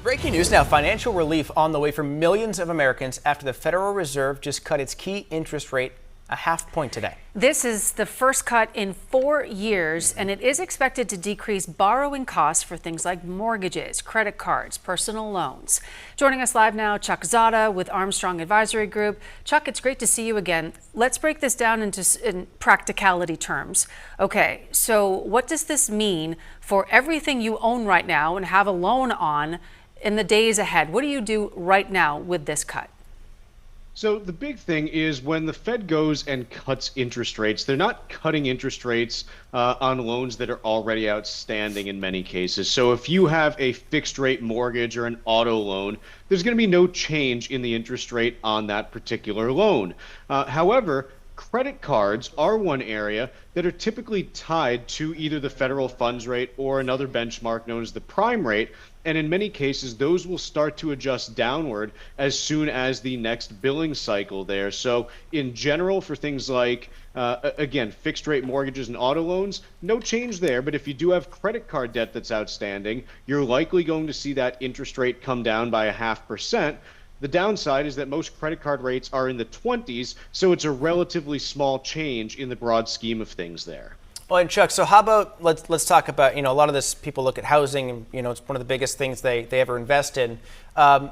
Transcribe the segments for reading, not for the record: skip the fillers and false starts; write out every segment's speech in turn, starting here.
Breaking news now, financial relief on the way for millions of Americans after the Federal Reserve just cut its key interest rate a half point today. This is the first cut in 4 years, and it is expected to decrease borrowing costs for things like mortgages, credit cards, personal loans. Joining us live now, Chuck Zada with Armstrong Advisory Group. Chuck, it's great to see you again. Let's break this down in practicality terms. Okay, so what does this mean for everything you own right now and have a loan on in the days ahead? What do you do right now with this cut? So the big thing is when the Fed goes and cuts interest rates, they're not cutting interest rates on loans that are already outstanding in many cases. So if you have a fixed rate mortgage or an auto loan, there's going to be no change in the interest rate on that particular loan. However, credit cards are one area that are typically tied to either the federal funds rate or another benchmark known as the prime rate. And in many cases, those will start to adjust downward as soon as the next billing cycle there. So in general, for things like, again, fixed rate mortgages and auto loans, no change there. But if you do have credit card debt that's outstanding, you're likely going to see that interest rate come down by 0.5%. The downside is that most credit card rates are in the 20s, so it's a relatively small change in the broad scheme of things there. Well, and Chuck, so how about let's talk about, a lot of this, people look at housing and, it's one of the biggest things they ever invest in.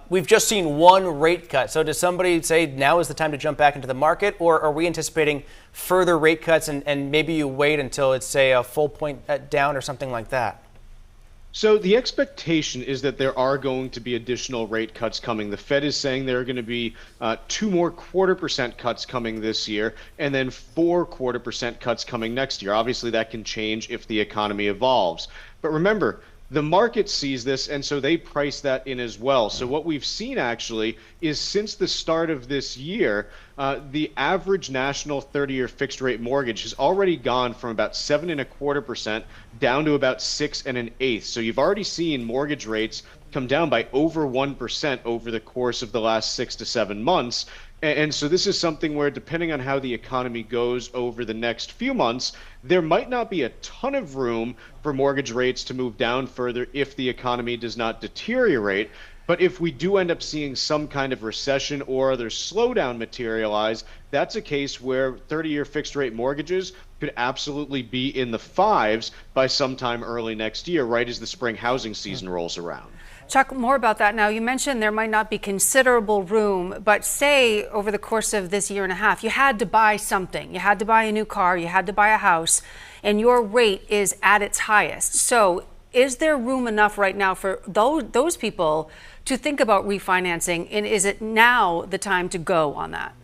We've just seen one rate cut. So does somebody say now is the time to jump back into the market, or are we anticipating further rate cuts and maybe you wait until it's, say, a full point down or something like that? So the expectation is that there are going to be additional rate cuts coming. The Fed is saying there are going to be 2 more 0.25% cuts coming this year, and then 4 0.25% cuts coming next year. Obviously, that can change if the economy evolves. But remember, the market sees this, and so they price that in as well. So what we've seen actually is since the start of this year, the average national 30-year fixed rate mortgage has already gone from about 7.25% down to about 6 1/8. So you've already seen mortgage rates come down by over 1% over the course of the last 6 to 7 months. And so this is something where, depending on how the economy goes over the next few months, there might not be a ton of room for mortgage rates to move down further if the economy does not deteriorate. But if we do end up seeing some kind of recession or other slowdown materialize, that's a case where 30-year fixed rate mortgages could absolutely be in the 5s by sometime early next year, right as the spring housing season rolls around. Chuck, more about that now. You mentioned there might not be considerable room, but say over the course of this year and a half, you had to buy something. You had to buy a new car, you had to buy a house, and your rate is at its highest. So is there room enough right now for those people to think about refinancing, and is it now the time to go on that?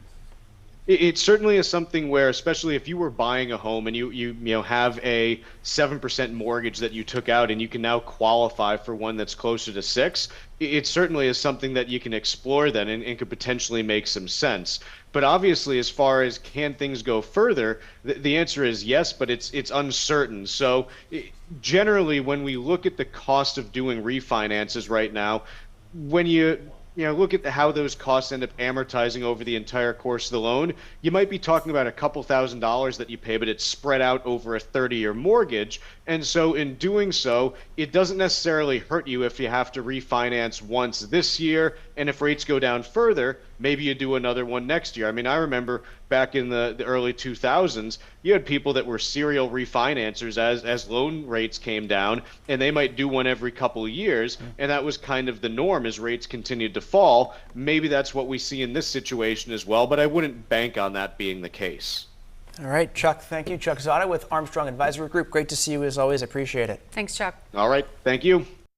It certainly is something where, especially if you were buying a home and you have a 7% mortgage that you took out and you can now qualify for one that's closer to 6, it certainly is something that you can explore then and could potentially make some sense. But obviously, as far as can things go further, the answer is yes, but it's uncertain. So generally, when we look at the cost of doing refinances right now, when you look at how those costs end up amortizing over the entire course of the loan, you might be talking about a couple $1,000s that you pay, but it's spread out over a 30-year mortgage. And so in doing so, it doesn't necessarily hurt you if you have to refinance once this year. And if rates go down further, maybe you do another one next year. I mean, I remember back in the early 2000s, you had people that were serial refinancers as loan rates came down, and they might do one every couple of years. And that was kind of the norm as rates continued to fall. Maybe that's what we see in this situation as well, but I wouldn't bank on that being the case. All right, Chuck, thank you. Chuck Zada with Armstrong Advisory Group. Great to see you as always. Appreciate it. Thanks, Chuck. All right, thank you.